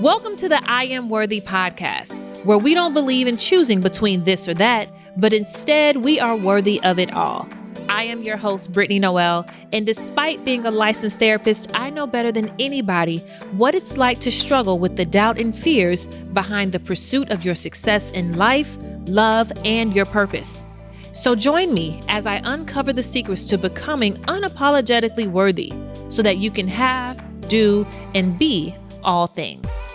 Welcome to the I Am Worthy podcast, where we don't believe in choosing between this or that, but instead we are worthy of it all. I am your host, Brittany Noel, and despite being a licensed therapist, I know better than anybody what it's like to struggle with the doubt and fears behind the pursuit of your success in life, love, and your purpose. So join me as I uncover the secrets to becoming unapologetically worthy so that you can have, do, and be all things.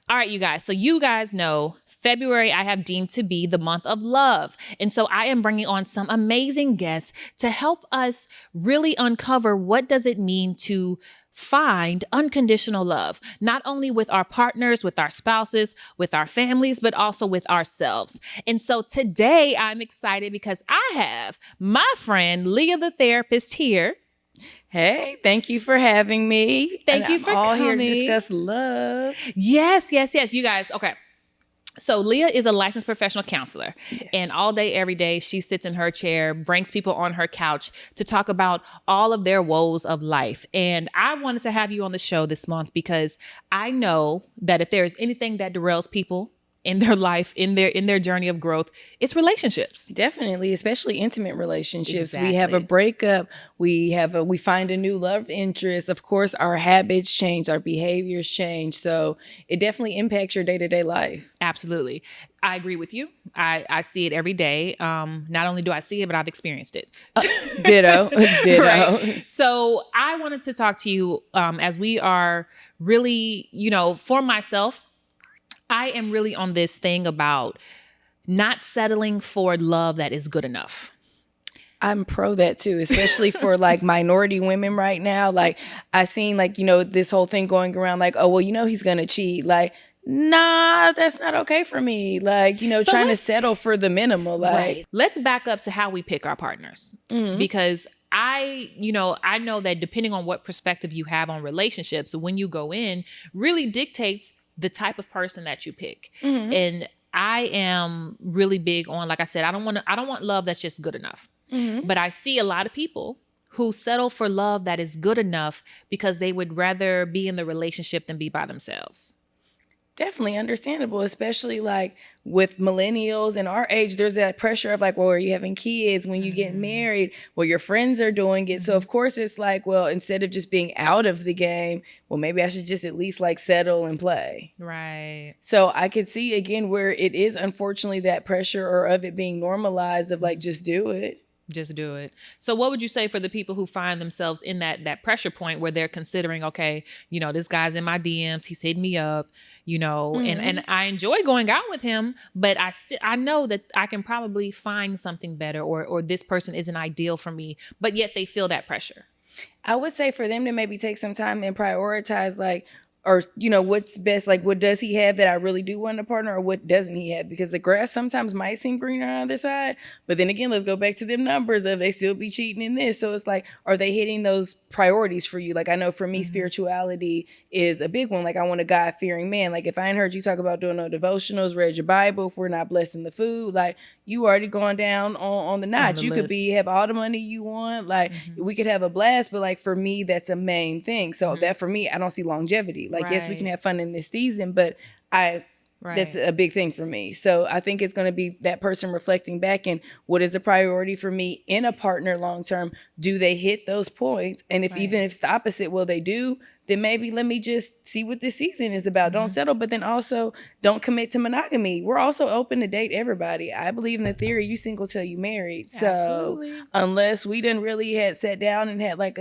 All right, you guys. So you guys know February I have deemed to be the month of love. And so I am bringing on some amazing guests to help us really uncover what does it mean to find unconditional love, not only with our partners, with our spouses, with our families, but also with ourselves. And so today I'm excited because I have my friend Lia The Therapist here. Hey, thank you for having me. Thank you for all coming. Here to discuss love. Yes. You guys, okay. So Lia is a licensed professional counselor, and all day, every day, she sits in her chair, brings people on her couch to talk about all of their woes of life. And I wanted to have you on the show this month because I know that if there is anything that derails people in their life, in their journey of growth, it's relationships. Definitely, especially intimate relationships. Exactly. We have a breakup. We find a new love interest. Of course, our habits change, our behaviors change. So it definitely impacts your day-to-day life. Absolutely. I agree with you. I see it every day. Not only do I see it, but I've experienced it. Ditto. Right? So I wanted to talk to you as we are really, for myself, I am really on this thing about not settling for love that is good enough. I'm pro that too, especially for like minority women right now. Like I seen this whole thing going around like, oh, well, he's going to cheat. Like, nah, that's not okay for me. Like, trying to settle for the minimal. Like, right. Let's back up to how we pick our partners because I know that depending on what perspective you have on relationships, when you go in really dictates the type of person that you pick. And I am really big on, like I said, I don't want love that's just good enough. But I see a lot of people who settle for love that is good enough because they would rather be in the relationship than be by themselves. Definitely understandable, especially like with millennials and our age, there's that pressure of like, well, are you having kids when you get married? Well, your friends are doing it. So of course it's like, well, instead of just being out of the game, well, maybe I should just at least like settle and play. Right. So I could see again where it is unfortunately that pressure or of it being normalized of like, just do it. Just do it. So what would you say for the people who find themselves in that pressure point where they're considering, okay, this guy's in my DMs, he's hitting me up, and I enjoy going out with him, but I know that I can probably find something better or this person isn't ideal for me, but yet they feel that pressure. I would say for them to maybe take some time and prioritize like, or, what's best, like what does he have that I really do want in a partner or what doesn't he have? Because the grass sometimes might seem greener on the other side. But then again, let's go back to them numbers of they still be cheating in this. So it's like, are they hitting those priorities for you? Like I know for me, spirituality is a big one. Like I want a God-fearing man. Like if I ain't heard you talk about doing no devotionals, read your Bible, if we're not blessing the food, like you already going down on the notch. You could have all the money you want. Like we could have a blast, but like for me, that's a main thing. So that for me, I don't see longevity. Like, yes, we can have fun in this season, but that's a big thing for me. So I think it's going to be that person reflecting back and what is a priority for me in a partner long-term? Do they hit those points? And even if it's the opposite, well, they do, then maybe let me just see what this season is about. Don't settle, but then also don't commit to monogamy. We're also open to date everybody. I believe in the theory, you single till you married. Absolutely. So unless we done really had sat down and had like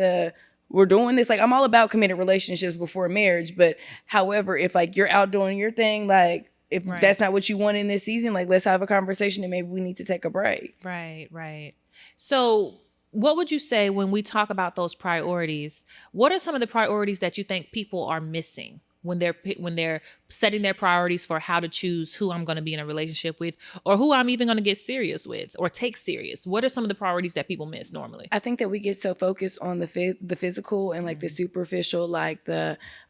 we're doing this, like I'm all about committed relationships before marriage, but however, if like you're out doing your thing, like if that's not what you want in this season, like let's have a conversation and maybe we need to take a break. Right. So what would you say when we talk about those priorities? What are some of the priorities that you think people are missing when they're setting their priorities for how to choose who I'm going to be in a relationship with or who I'm even going to get serious with or take serious? What are some of the priorities that people miss normally? I think that we get so focused on the physical and like the superficial, like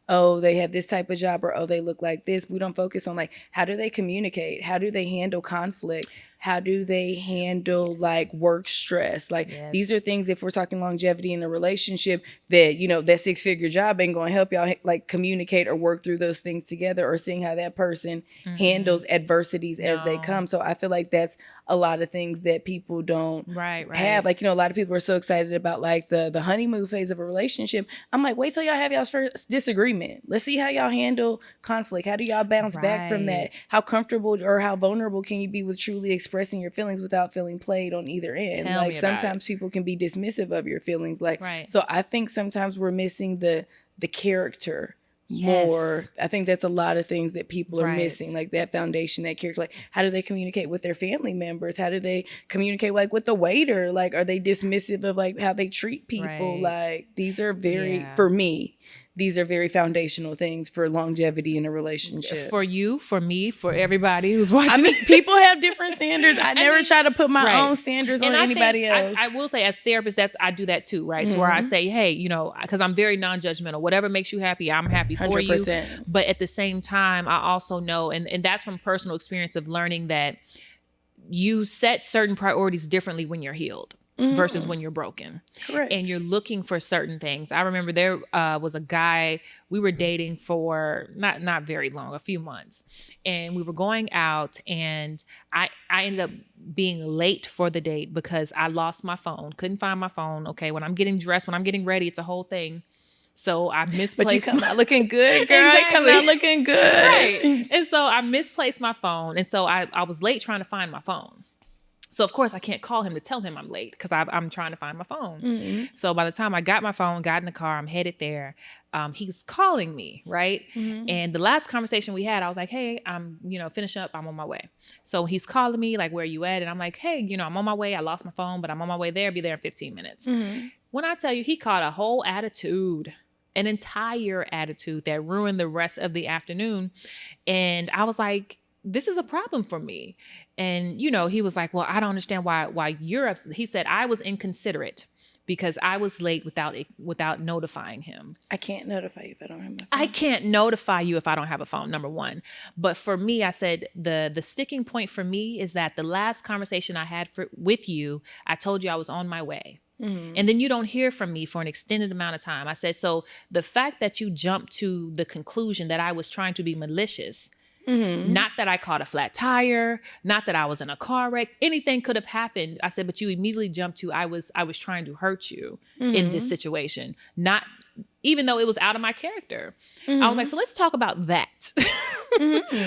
oh, they have this type of job or oh, they look like this. We don't focus on like, how do they communicate? How do they handle conflict? How do they handle like work stress? Like these are things, if we're talking longevity in a relationship, that, you know, that 6-figure job ain't going to help y'all like communicate or work through those things together, or seeing how that person handles adversities as they come. So I feel like that's a lot of things that people don't have. Like, you know, a lot of people are so excited about like the honeymoon phase of a relationship. I'm like, wait till y'all have y'all's first disagreement. Let's see how y'all handle conflict. How do y'all bounce back from that? How comfortable or how vulnerable can you be with truly expressing your feelings without feeling played on either end? Like sometimes people can be dismissive of your feelings. Like, so I think sometimes we're missing the character more. I think that's a lot of things that people are missing, like that foundation, that character. Like, how do they communicate with their family members? How do they communicate like with the waiter? Like, are they dismissive of like how they treat people? Like, these are very, for me, these are very foundational things for longevity in a relationship. For you, for me, for everybody who's watching. I mean, people have different standards. I never try to put my own standards on anybody else. I will say, as therapists, I do that too, right? So where I say, hey, you know, because I'm very non-judgmental. Whatever makes you happy, I'm happy for 100%. You. But at the same time, I also know, and that's from personal experience of learning that you set certain priorities differently when you're healed. Versus when you're broken. Correct. And you're looking for certain things. I remember there was a guy we were dating for not very long, a few months. And we were going out, and I ended up being late for the date because I lost my phone. Couldn't find my phone. Okay, when I'm getting dressed, when I'm getting ready, it's a whole thing. So I misplaced. But you come out looking good, girl. Exactly. Come out looking good. Right. And so I misplaced my phone. And so I was late trying to find my phone. So, of course, I can't call him to tell him I'm late because I'm trying to find my phone. So by the time I got my phone, got in the car, I'm headed there. He's calling me, right? And the last conversation we had, I was like, hey, I'm, finishing up. I'm on my way. So he's calling me like, where you at? And I'm like, hey, I'm on my way. I lost my phone, but I'm on my way there. Be there in 15 minutes. When I tell you, he caught a whole attitude, an entire attitude that ruined the rest of the afternoon. And I was like, this is a problem for me. And, he was like, well, I don't understand why you're upset. He said, I was inconsiderate because I was late without notifying him. I can't notify you if I don't have my phone. I can't notify you if I don't have a phone, number one. But for me, I said the sticking point for me is that the last conversation I had with you, I told you I was on my way. And then you don't hear from me for an extended amount of time. I said, so the fact that you jumped to the conclusion that I was trying to be malicious, not that I caught a flat tire, not that I was in a car wreck, anything could have happened. I said, but you immediately jumped to, I was trying to hurt you in this situation, not even though it was out of my character. I was like, so let's talk about that.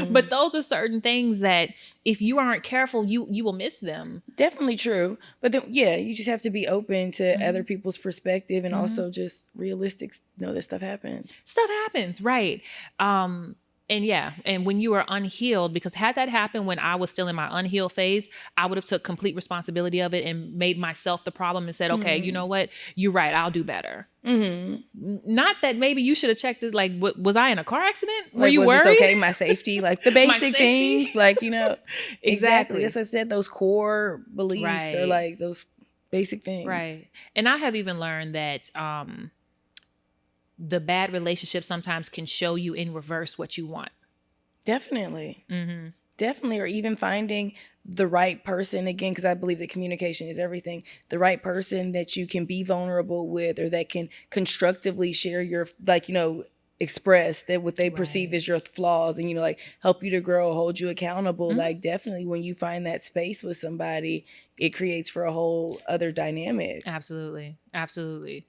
But those are certain things that if you aren't careful, you will miss them. Definitely true. But then, you just have to be open to other people's perspective and also just realistic, know that stuff happens. Stuff happens, right. And when you are unhealed, because had that happened when I was still in my unhealed phase, I would have took complete responsibility of it and made myself the problem and said, okay, you know what? You're right. I'll do better. Not that maybe you should have checked this. Like, was I in a car accident? Were you worried? Okay, my safety, like the basic things, like, exactly. As I said, those core beliefs are like those basic things. Right. And I have even learned that, the bad relationship sometimes can show you in reverse what you want. Definitely. Definitely. Or even finding the right person, again, because I believe that communication is everything. The right person that you can be vulnerable with, or that can constructively share your, express that what they perceive as your flaws and, help you to grow, hold you accountable. Like, definitely when you find that space with somebody, it creates for a whole other dynamic. Absolutely. Absolutely.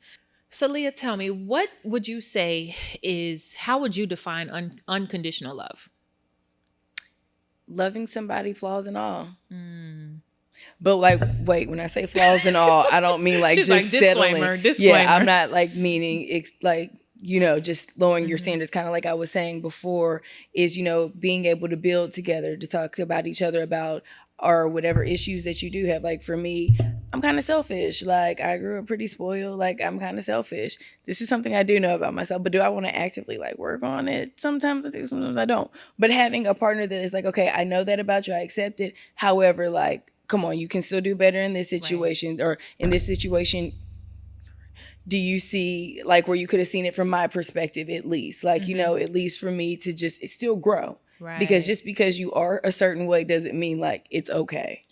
So Lia, tell me, what would you say how would you define unconditional love? Loving somebody, flaws and all. But wait, when I say flaws and all, I don't mean like she's just like, settling. Disclaimer. Yeah, I'm not meaning just lowering your standards. Kind of like I was saying before, is being able to build together, to talk about each other about or whatever issues that you do have. Like for me, I'm kind of selfish. Like I grew up pretty spoiled. Like I'm kind of selfish. This is something I do know about myself, but do I want to actively work on it? Sometimes I do, sometimes I don't. But having a partner that is like, okay, I know that about you. I accept it. However, come on, you can still do better in this situation, or in this situation. Do you see where you could have seen it from my perspective, at least, at least for me to just still grow. Right. Because just because you are a certain way doesn't mean it's okay.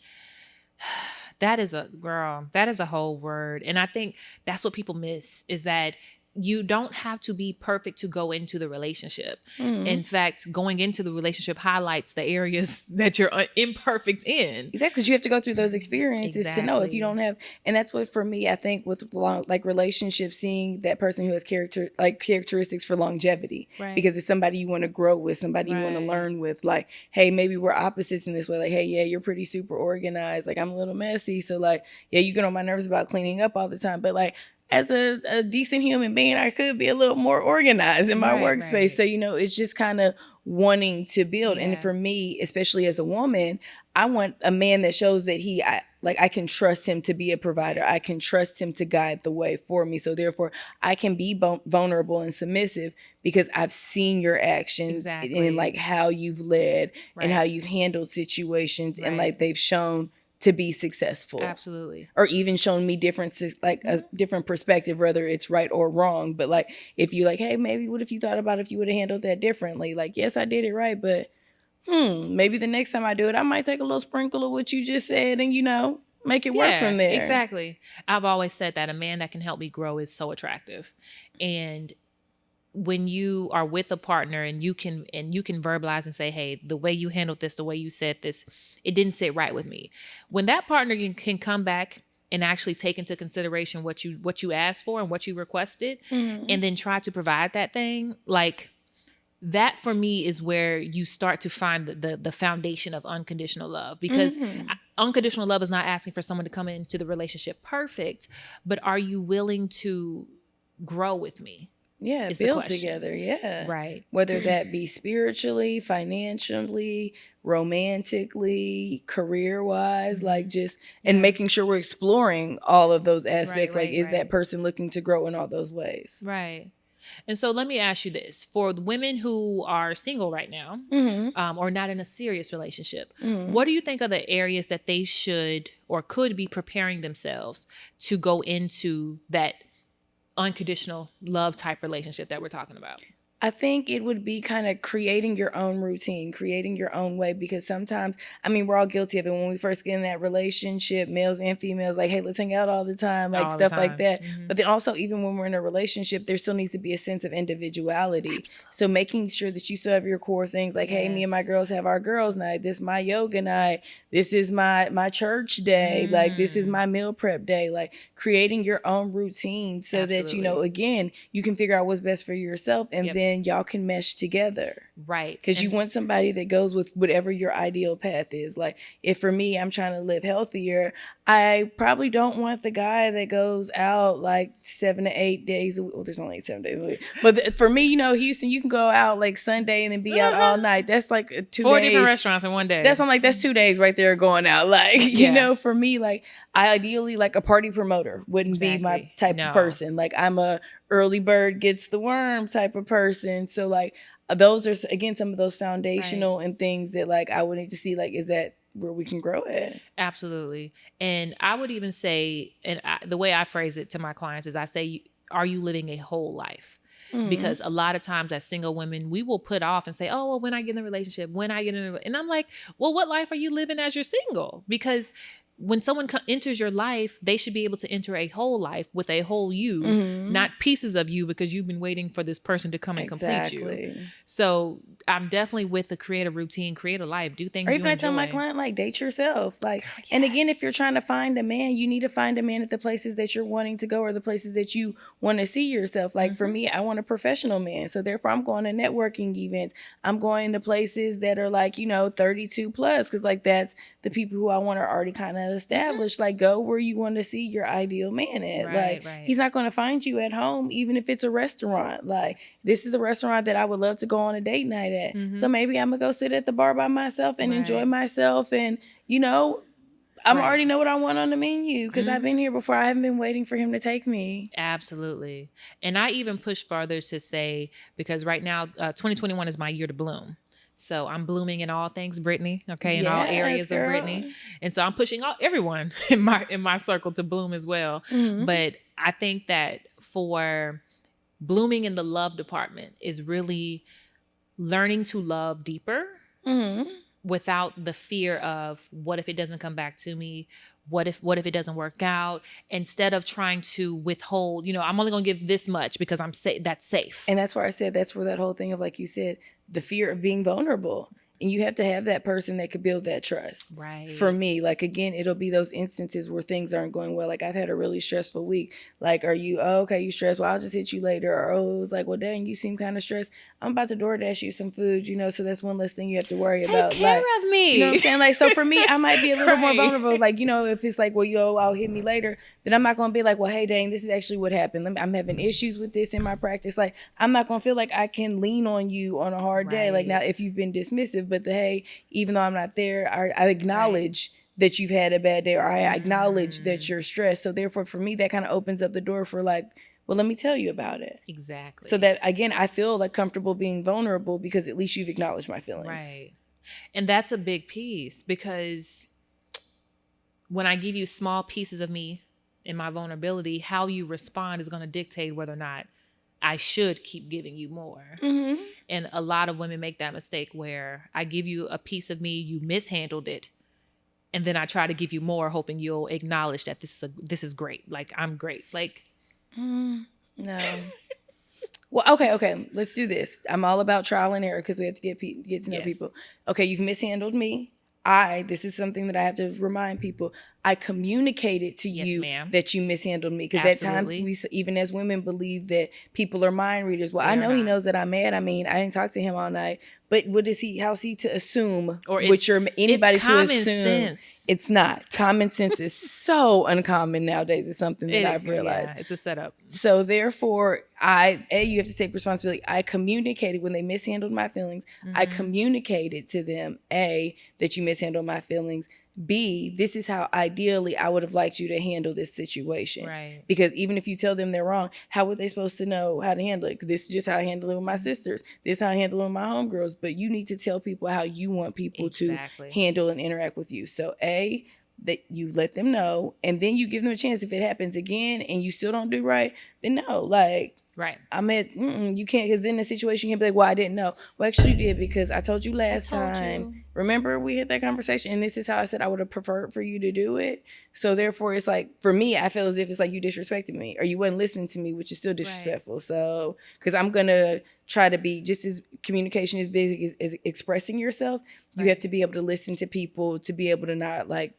That is a girl. That is a whole word. And I think that's what people miss is that you don't have to be perfect to go into the relationship. In fact, going into the relationship highlights the areas that you're imperfect in. Exactly, because you have to go through those experiences to know. If you Exactly. don't have, and that's what for me, I think with like relationships, seeing that person who has characteristics for longevity, Right. because it's somebody you want to grow with, somebody you want to Right. learn with. Like, hey, maybe we're opposites in this way. Like, hey, yeah, you're pretty super organized. Like, I'm a little messy, so like, yeah, you get on my nerves about cleaning up all the time, but like, as a decent human being, I could be a little more organized in my Right, workspace. right. So, it's just kind of wanting to build. Yeah. And for me, especially as a woman, I want a man that shows that I can trust him to be a provider. I can trust him to guide the way for me. So therefore, I can be vulnerable and submissive because I've seen your actions Exactly. and like how you've led and Right. how you've handled situations and Right. like they've shown to be successful. Absolutely. Or even shown me a different perspective, whether it's right or wrong. But like, if you like, hey, maybe what if you thought about if you would have handled that differently? Like, yes, I did it right, but maybe the next time I do it, I might take a little sprinkle of what you just said and, make it work from there. Exactly. I've always said that a man that can help me grow is so attractive. And when you are with a partner and you can verbalize and say, hey, the way you handled this, the way you said this, it didn't sit right with me. When that partner can come back and actually take into consideration what you asked for and what you requested, and then try to provide that thing, like that for me is where you start to find the foundation of unconditional love, because unconditional love is not asking for someone to come into the relationship perfect, but are you willing to grow with me? Yeah, build together. Yeah. Right. Whether that be spiritually, financially, romantically, career-wise, like just, and making sure we're exploring all of those aspects. Like, is that person looking to grow in all those ways? Right. And so let me ask you this. For the women who are single right now, or not in a serious relationship, what do you think are the areas that they should or could be preparing themselves to go into that unconditional love type relationship that we're talking about? I think it would be kind of creating your own routine, creating your own way, because sometimes, we're all guilty of it. When we first get in that relationship, males and females, like, hey, let's hang out all the time, like stuff like that. But then also, even when we're in a relationship, there still needs to be a sense of individuality. Absolutely. So making sure that you still have your core things, like, hey, me and my girls have our girls' night. This is my yoga night. This is my church day. Like, this is my meal prep day. Like, creating your own routine so that, again, you can figure out what's best for yourself, and then y'all can mesh together. Right. Because you want somebody that goes with whatever your ideal path is. Like, if for me, I'm trying to live healthier, I probably don't want the guy that goes out like 7 to 8 days a week. Well, there's only 7 days a week. But for me, Houston, you can go out like Sunday and then be out all night. That's like 2 days. 4 different restaurants in one day. That's 2 days right there going out. Like, for me, like, I ideally, like, a party promoter wouldn't be my type of person. Like, I'm a early bird gets the worm type of person. So like, those are, again, some of those foundational and things that like I would need to see, like, is that where we can grow at? Absolutely. And I would even say, the way I phrase it to my clients is I say, are you living a whole life? Because a lot of times as single women, we will put off and say, oh, well, when I get in a relationship, and I'm like, well, what life are you living as you're single? Because when someone enters your life, they should be able to enter a whole life with a whole you, not pieces of you, because you've been waiting for this person to come and complete you. So I'm definitely with the creative routine, create a life, do things you enjoy. Or even I tell my client, like, date yourself. Like, and again, if you're trying to find a man, you need to find a man at the places that you're wanting to go or the places that you want to see yourself. Like for me, I want a professional man. So therefore I'm going to networking events. I'm going to places that are like, 32 plus. Cause like that's the people who I want are already kind of established. Like, go where you want to see your ideal man at. He's not going to find you at home, even if it's a restaurant. Like, this is the restaurant that I would love to go on a date night at. So maybe I'm gonna go sit at the bar by myself and enjoy myself, and I'm already know what I want on the menu because I've been here before. I haven't been waiting for him to take me. Absolutely. And I even push further to say, because right now 2021 is my year to bloom. So I'm blooming in all things Brittany, okay, in all areas of Brittany. And so I'm pushing everyone in my circle to bloom as well. But I think that for blooming in the love department is really learning to love deeper without the fear of what if it doesn't come back to me? What if it doesn't work out? Instead of trying to withhold, I'm only going to give this much because that's safe. And that's why I said that's where that whole thing of, like you said, the fear of being vulnerable. And you have to have that person that could build that trust. Right. For me, like, again, it'll be those instances where things aren't going well. Like, I've had a really stressful week. Like, okay, you stressed? Well, I'll just hit you later. Or, it was like, well, dang, you seem kind of stressed. I'm about to DoorDash you some food, so that's one less thing you have to worry about. Take care of me. You know what I'm saying? Like, so for me, I might be a little more vulnerable. Like, if it's like, well, I'll hit me later, then I'm not going to be like, well, hey, dang, this is actually what happened. I'm having issues with this in my practice. Like, I'm not going to feel like I can lean on you on a hard day. Like, now, if you've been dismissive, but hey, even though I'm not there, I acknowledge that you've had a bad day, or I acknowledge that you're stressed. So therefore, for me, that kind of opens up the door for like, well, let me tell you about it. Exactly. So that, again, I feel like comfortable being vulnerable because at least you've acknowledged my feelings. Right. And that's a big piece, because when I give you small pieces of me in my vulnerability, how you respond is going to dictate whether or not I should keep giving you more. Mm-hmm. And a lot of women make that mistake where I give you a piece of me, you mishandled it, and then I try to give you more, hoping you'll acknowledge that this is great. Like, I'm great. Like, no. Well, okay. Let's do this. I'm all about trial and error because we have to get to know people. Okay, you've mishandled me. This is something that I have to remind people. I communicated to you that you mishandled me, because at times we, even as women, believe that people are mind readers. Well, I know he knows that I'm mad. I mean, I didn't talk to him all night, but how's he to assume? Or anybody to assume? Sense. It's not. Common sense is so uncommon nowadays. It's something that I've realized. Yeah, it's a setup. So therefore, you have to take responsibility. I communicated when they mishandled my feelings. Mm-hmm. I communicated to them, that you mishandled my feelings. B, this is how ideally I would have liked you to handle this situation. Right. Because even if you tell them they're wrong, how were they supposed to know how to handle it? Because this is just how I handle it with my sisters. This is how I handle it with my homegirls. But you need to tell people how you want people to handle and interact with you. So that you let them know, and then you give them a chance. If it happens again and you still don't do right, then no, like, right. You can't, because then the situation can be like, well, I didn't know. Well, actually you did, because I told you last time. Remember we had that conversation, and this is how I said I would have preferred for you to do it. So therefore it's like, for me, I feel as if it's like you disrespected me, or you wasn't listening to me, which is still disrespectful. Right. So, because I'm going to try to be just as communication is basic as expressing yourself. Right. You have to be able to listen to people to be able to not like,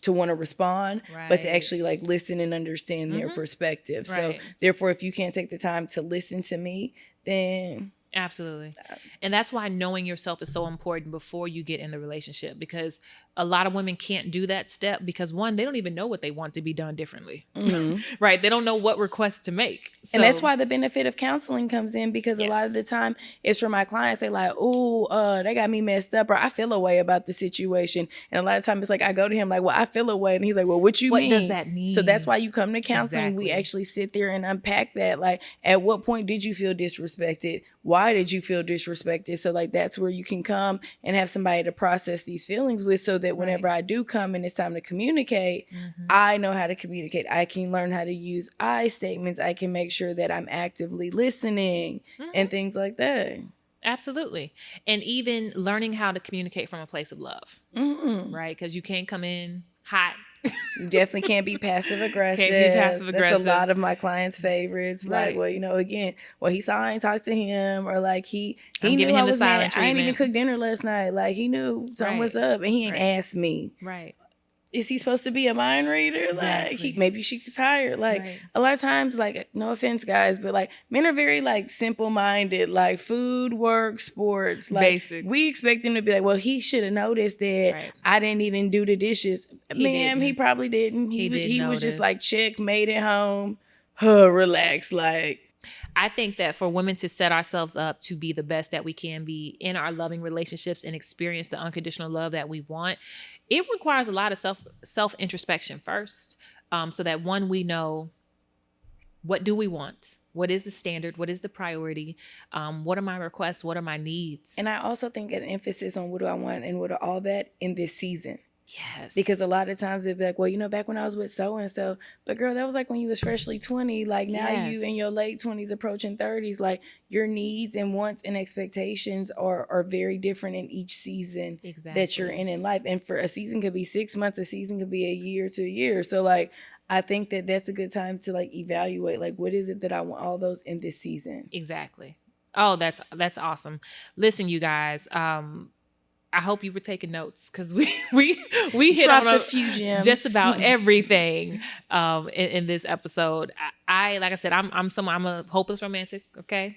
to want to respond, but to actually like listen and understand their perspective. Right. So therefore, if you can't take the time to listen to me, then absolutely. And that's why knowing yourself is so important before you get in the relationship, because a lot of women can't do that step because, one, they don't even know what they want to be done differently. Mm-hmm. Right? They don't know what requests to make. So, and that's why the benefit of counseling comes in, because a lot of the time it's for my clients. They like, they got me messed up, or I feel a way about the situation. And a lot of times it's like, I go to him like, well, I feel a way. And he's like, well, what mean? What does that mean? So that's why you come to counseling. Exactly. We actually sit there and unpack that. Like, at what point did you feel disrespected? Why did you feel disrespected? So like, that's where you can come and have somebody to process these feelings with, so that whenever I do come and it's time to communicate, I know how to communicate. I can learn how to use I statements. I can make sure that I'm actively listening and things like that. Absolutely. And even learning how to communicate from a place of love, right? Because you can't come in hot. You definitely can't be passive aggressive. Can't be passive aggressive. That's a lot of my clients' favorites. Right. Like, well, again, he saw I ain't talked to him, or like he knew I was mad. I ain't even cooked dinner last night. Like, he knew something was up, and he ain't asked me. Right. Is he supposed to be a mind reader? Exactly. Like, maybe she's tired. Like, a lot of times, like, no offense, guys, but like, men are very like simple-minded. Like, food, work, sports, like, basics. We expect them to be like, well, he should have noticed that I didn't even do the dishes. He probably didn't. He was just like, check, made it home, relax, like. I think that for women to set ourselves up to be the best that we can be in our loving relationships and experience the unconditional love that we want, it requires a lot of self introspection first, so that, one, we know, what do we want? What is the standard? What is the priority? What are my requests? What are my needs? And I also think an emphasis on what do I want and what are all that in this season. Yes. Because a lot of times it'd be like, well, back when I was with so-and-so, but girl, that was like when you was freshly 20, like now you in your late 20s approaching 30s, like your needs and wants and expectations are very different in each season that you're in life. And for a season could be 6 months, a season could be a year to a year. So like, I think that that's a good time to like evaluate, like, what is it that I want all those in this season? Exactly. Oh, that's awesome. Listen, you guys, I hope you were taking notes because we hit on a few gems, just about everything in this episode. I like I said, I'm a hopeless romantic. Okay,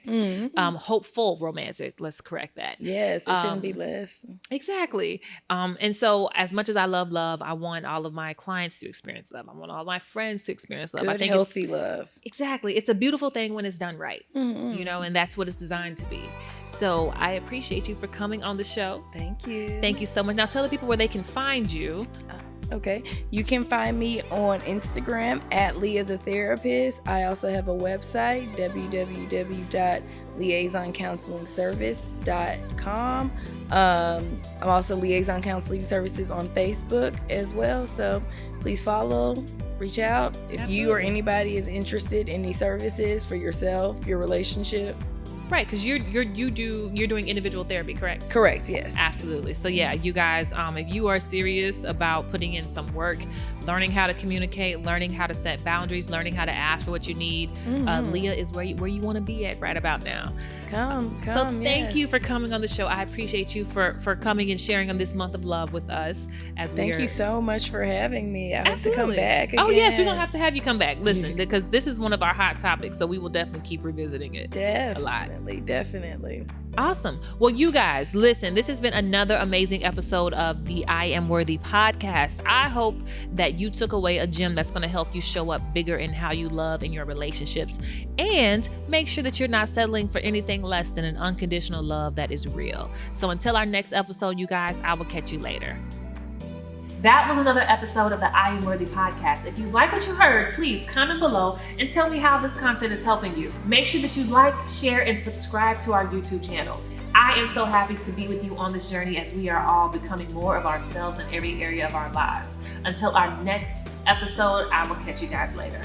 hopeful romantic. Let's correct that. Yes, it shouldn't be less. Exactly. And so, as much as I love love, I want all of my clients to experience love. I want all my friends to experience love. Good, I think healthy love. Exactly. It's a beautiful thing when it's done right. And that's what it's designed to be. So I appreciate you for coming on the show. Thank you. Thank you so much. Now tell the people where they can find you. Okay. You can find me on Instagram at Lia The Therapist. I also have a website, www.liaisoncounselingservice.com. I'm also Liaison Counseling Services on Facebook as well. So please follow, reach out. If you or anybody is interested in these services for yourself, your relationship. Right, because you're doing individual therapy, correct? Correct, yes. Absolutely. So yeah, you guys, if you are serious about putting in some work, learning how to communicate, learning how to set boundaries, learning how to ask for what you need, Lia is where you want to be at right about now. Come. So thank you for coming on the show. I appreciate you for coming and sharing on this month of love with us. Thank you so much for having me. I hope to come back again. Oh yes, we're gonna have to have you come back. Listen, because this is one of our hot topics, so we will definitely keep revisiting it. A lot. Definitely. Awesome. Well, you guys, listen, this has been another amazing episode of the I Am Worthy podcast. I hope that you took away a gem that's going to help you show up bigger in how you love in your relationships, and make sure that you're not settling for anything less than an unconditional love that is real. So until our next episode, you guys, I will catch you later. That was another episode of the I Am Worthy podcast. If you like what you heard, please comment below and tell me how this content is helping you. Make sure that you like, share, and subscribe to our YouTube channel. I am so happy to be with you on this journey as we are all becoming more of ourselves in every area of our lives. Until our next episode, I will catch you guys later.